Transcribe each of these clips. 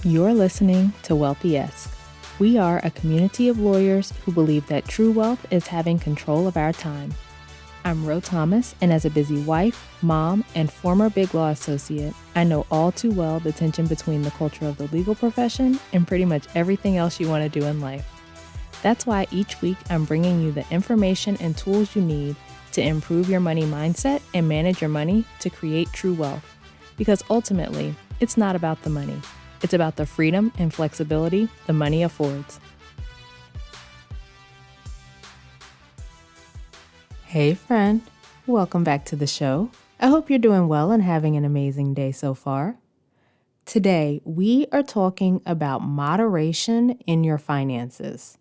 You're listening to Wealthy-esque. We are a community of lawyers who believe that true wealth is having control of our time. I'm Ro Thomas, and as a busy wife, mom, and former Big Law associate, I know all too well the tension between the culture of the legal profession and pretty much everything else you want to do in life. That's why each week I'm bringing you the information and tools you need to improve your money mindset and manage your money to create true wealth. Because ultimately, it's not about the money. It's about the freedom and flexibility the money affords. Hey friend, welcome back to the show. I hope you're doing well and having an amazing day so far. Today, we are talking about moderation in your finances.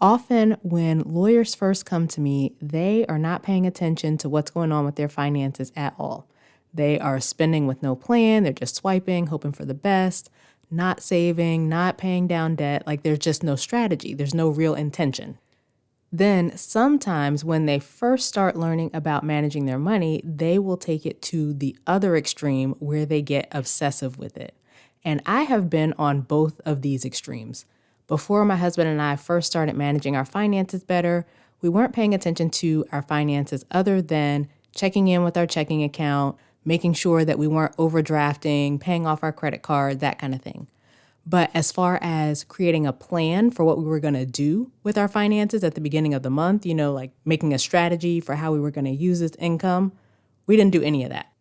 Often when lawyers first come to me, they are not paying attention to what's going on with their finances at all. They are spending with no plan. They're just swiping, hoping for the best, not saving, not paying down debt. Like there's just no strategy. There's no real intention. Then sometimes when they first start learning about managing their money, they will take it to the other extreme where they get obsessive with it. And I have been on both of these extremes. Before my husband and I first started managing our finances better, we weren't paying attention to our finances other than checking in with our checking account, making sure that we weren't overdrafting, paying off our credit card, that kind of thing. But as far as creating a plan for what we were going to do with our finances at the beginning of the month, like making a strategy for how we were going to use this income, we didn't do any of that.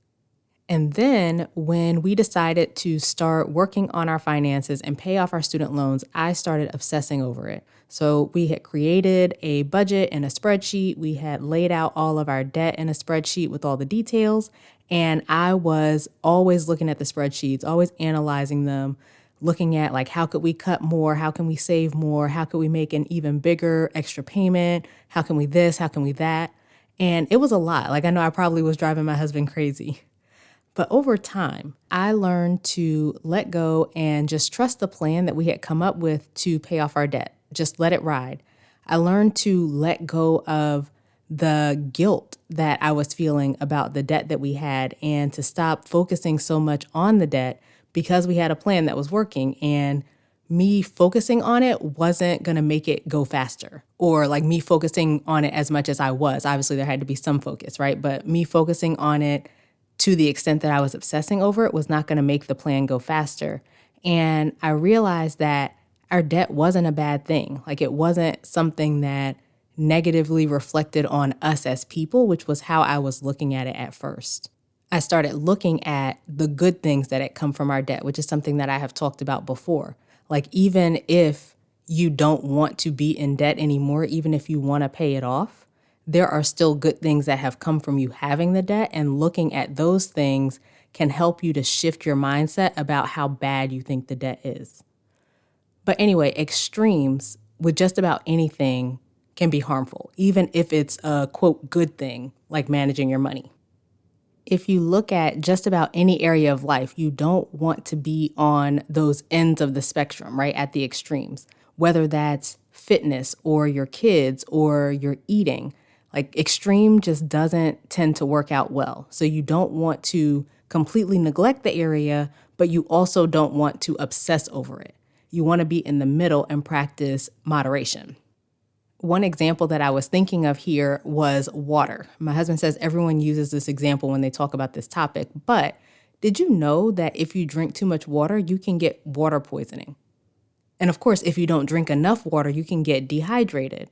And then when we decided to start working on our finances and pay off our student loans, I started obsessing over it. So we had created a budget in a spreadsheet. We had laid out all of our debt in a spreadsheet with all the details. And I was always looking at the spreadsheets, always analyzing them, looking at like, how could we cut more? How can we save more? How could we make an even bigger extra payment? How can we this? How can we that? And it was a lot. Like I know I probably was driving my husband crazy. But over time, I learned to let go and just trust the plan that we had come up with to pay off our debt. Just let it ride. I learned to let go of the guilt that I was feeling about the debt that we had and to stop focusing so much on the debt because we had a plan that was working, and me focusing on it wasn't going to make it go faster, or like me focusing on it as much as I was. Obviously, there had to be some focus, right? But me focusing on it to the extent that I was obsessing over it was not going to make the plan go faster. And I realized that our debt wasn't a bad thing. Like it wasn't something that negatively reflected on us as people, which was how I was looking at it at first. I started looking at the good things that had come from our debt, which is something that I have talked about before. Like even if you don't want to be in debt anymore, even if you want to pay it off, there are still good things that have come from you having the debt, and looking at those things can help you to shift your mindset about how bad you think the debt is. But anyway, extremes with just about anything can be harmful, even if it's a quote good thing like managing your money. If you look at just about any area of life, you don't want to be on those ends of the spectrum, right? At the extremes, whether that's fitness or your kids or your eating. Like extreme just doesn't tend to work out well. So you don't want to completely neglect the area, but you also don't want to obsess over it. You want to be in the middle and practice moderation. One example that I was thinking of here was water. My husband says everyone uses this example when they talk about this topic, but did you know that if you drink too much water, you can get water poisoning? And of course, if you don't drink enough water, you can get dehydrated.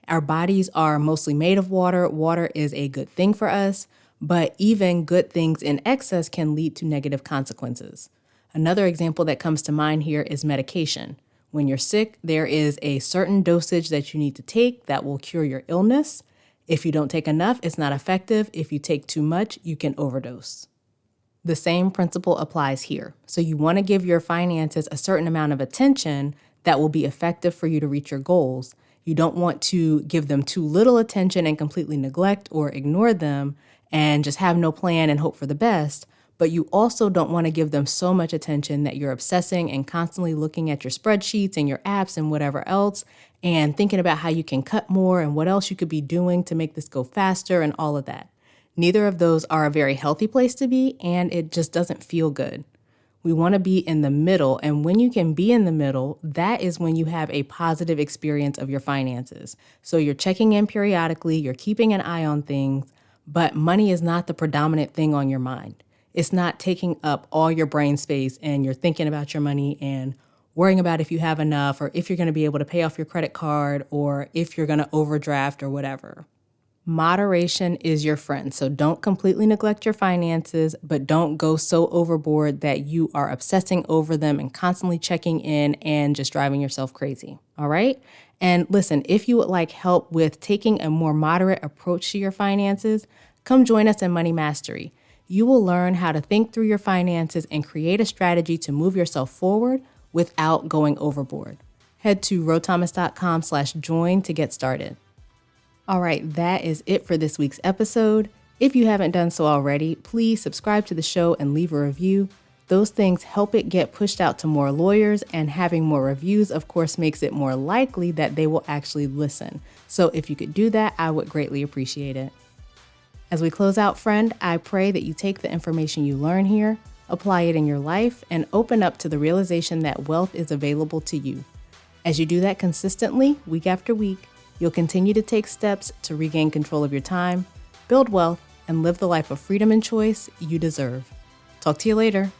Our bodies are mostly made of water. Water is a good thing for us, but even good things in excess can lead to negative consequences. Another example that comes to mind here is medication. When you're sick, there is a certain dosage that you need to take that will cure your illness. If you don't take enough, it's not effective. If you take too much, you can overdose. The same principle applies here. So you want to give your finances a certain amount of attention that will be effective for you to reach your goals. You don't want to give them too little attention and completely neglect or ignore them and just have no plan and hope for the best. But you also don't want to give them so much attention that you're obsessing and constantly looking at your spreadsheets and your apps and whatever else and thinking about how you can cut more and what else you could be doing to make this go faster and all of that. Neither of those are a very healthy place to be, and it just doesn't feel good. We want to be in the middle. And when you can be in the middle, that is when you have a positive experience of your finances. So you're checking in periodically, you're keeping an eye on things, but money is not the predominant thing on your mind. It's not taking up all your brain space and you're thinking about your money and worrying about if you have enough or if you're going to be able to pay off your credit card or if you're going to overdraft or whatever. Moderation is your friend, so don't completely neglect your finances, but don't go so overboard that you are obsessing over them and constantly checking in and just driving yourself crazy, all right? And listen, if you would like help with taking a more moderate approach to your finances, come join us in Money Mastery. You will learn how to think through your finances and create a strategy to move yourself forward without going overboard. Head to rothomas.com/join to get started. All right, that is it for this week's episode. If you haven't done so already, please subscribe to the show and leave a review. Those things help it get pushed out to more lawyers, and having more reviews, of course, makes it more likely that they will actually listen. So if you could do that, I would greatly appreciate it. As we close out, friend, I pray that you take the information you learn here, apply it in your life, and open up to the realization that wealth is available to you. As you do that consistently, week after week, you'll continue to take steps to regain control of your time, build wealth, and live the life of freedom and choice you deserve. Talk to you later.